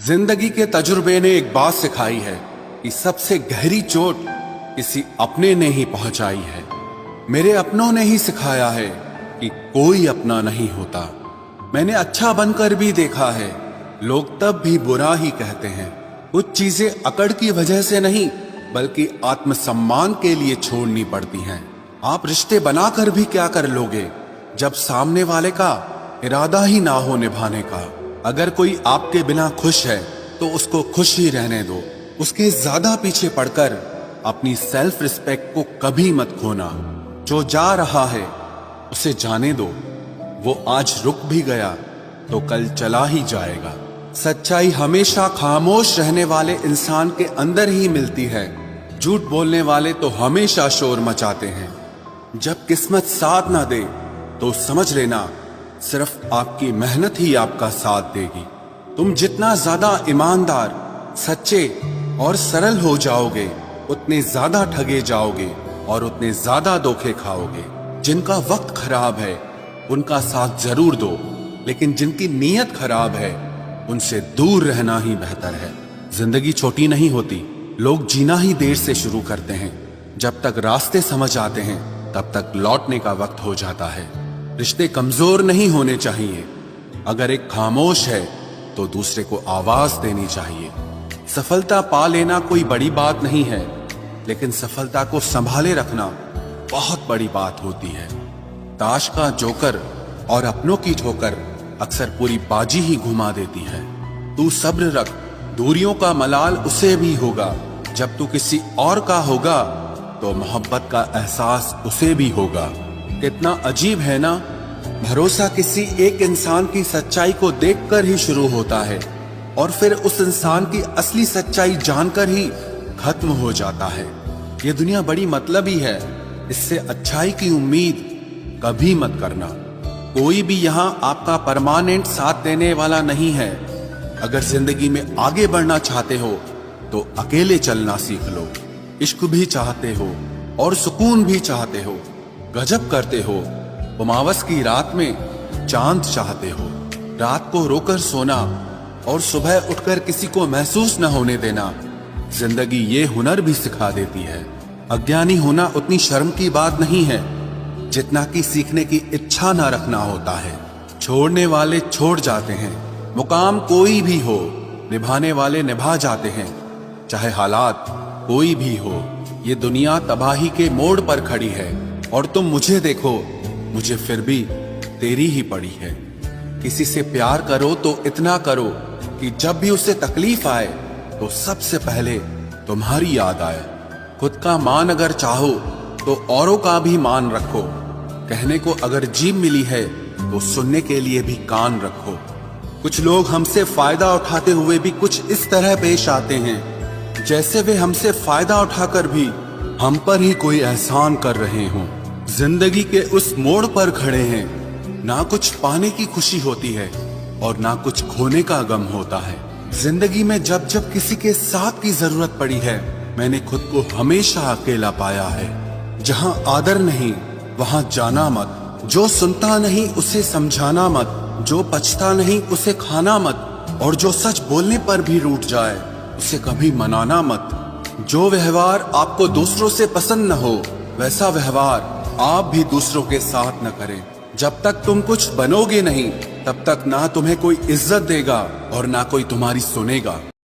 जिंदगी के तजुर्बे ने एक बात सिखाई है कि सबसे गहरी चोट किसी अपने ने ही पहुंचाई है। मेरे अपनों ने ही सिखाया है कि कोई अपना नहीं होता। मैंने अच्छा बनकर भी देखा है, लोग तब भी बुरा ही कहते हैं। कुछ चीजें अकड़ की वजह से नहीं बल्कि आत्मसम्मान के लिए छोड़नी पड़ती हैं। आप रिश्ते बनाकर भी क्या कर लोगे जब सामने वाले का इरादा ही ना हो निभाने का। अगर कोई आपके बिना खुश है तो उसको खुश ही रहने दो। उसके ज्यादा पीछे पड़कर अपनी सेल्फ रिस्पेक्ट को कभी मत खोना। जो जा रहा है उसे जाने दो, वो आज रुक भी गया तो कल चला ही जाएगा। सच्चाई हमेशा खामोश रहने वाले इंसान के अंदर ही मिलती है। झूठ बोलने वाले तो हमेशा शोर मचाते हैं। जब किस्मत साथ ना दे तो समझ लेना सिर्फ आपकी मेहनत ही आपका साथ देगी। तुम जितना ज्यादा ईमानदार, सच्चे और सरल हो जाओगे उतने ज्यादा ठगे जाओगे और उतने ज्यादा धोखे खाओगे। जिनका वक्त खराब है उनका साथ जरूर दो, लेकिन जिनकी नीयत खराब है उनसे दूर रहना ही बेहतर है। जिंदगी छोटी नहीं होती, लोग जीना ही देर से शुरू करते हैं। जब तक रास्ते समझ आते हैं तब तक लौटने का वक्त हो जाता है। रिश्ते कमजोर नहीं होने चाहिए। अगर एक खामोश है तो दूसरे को आवाज देनी चाहिए। सफलता पा लेना कोई बड़ी बात नहीं है, लेकिन सफलता को संभाले रखना बहुत बड़ी बात होती है। ताश का जोकर और अपनों की ठोकर अक्सर पूरी बाजी ही घुमा देती है। तू सब्र रख, दूरियों का मलाल उसे भी होगा। जब तू किसी और का होगा तो मोहब्बत का एहसास उसे भी होगा। कितना अजीब है ना, भरोसा किसी एक इंसान की सच्चाई को देखकर ही शुरू होता है और फिर उस इंसान की असली सच्चाई जानकर ही खत्म हो जाता है। ये दुनिया बड़ी मतलबी है, इससे अच्छाई की उम्मीद कभी मत करना। कोई भी यहाँ आपका परमानेंट साथ देने वाला नहीं है। अगर जिंदगी में आगे बढ़ना चाहते हो तो अकेले चलना सीख लो। इश्क भी चाहते हो और सुकून भी चाहते हो, गजब करते हो। उमावस की रात में चांद चाहते हो। रात को रोकर सोना और सुबह उठकर किसी को महसूस न होने देना, जिंदगी ये हुनर भी सिखा देती है। अज्ञानी होना उतनी शर्म की बात नहीं है जितना कि सीखने की इच्छा न रखना होता है। छोड़ने वाले छोड़ जाते हैं, मुकाम कोई भी हो, निभाने वाले निभा जाते हैं। चाहे हालात कोई भी हो, ये दुनिया तबाही के मोड़ पर खड़ी है और तुम मुझे देखो, मुझे फिर भी तेरी ही पड़ी है। किसी से प्यार करो तो इतना करो कि जब भी उसे तकलीफ आए तो सबसे पहले तुम्हारी याद आए। खुद का मान अगर चाहो तो औरों का भी मान रखो। कहने को अगर जीभ मिली है तो सुनने के लिए भी कान रखो। कुछ लोग हमसे फायदा उठाते हुए भी कुछ इस तरह पेश आते हैं जैसे वे हमसे फायदा उठाकर भी हम पर ही कोई एहसान कर रहे हों। जिंदगी के उस मोड़ पर खड़े हैं, ना कुछ पाने की खुशी होती है और ना कुछ खोने का गम होता है। जिंदगी में जब जब किसी के साथ की जरूरत पड़ी है, मैंने खुद को हमेशा अकेला पाया है। जहाँ आदर नहीं वहाँ जाना मत, जो सुनता नहीं उसे समझाना मत, जो पछता नहीं उसे खाना मत, और जो सच बोलने पर भी रूठ जाए उसे कभी मनाना मत। जो व्यवहार आपको दूसरों से पसंद न हो वैसा व्यवहार आप भी दूसरों के साथ न करें। जब तक तुम कुछ बनोगे नहीं तब तक ना तुम्हें कोई इज्जत देगा और ना कोई तुम्हारी सुनेगा।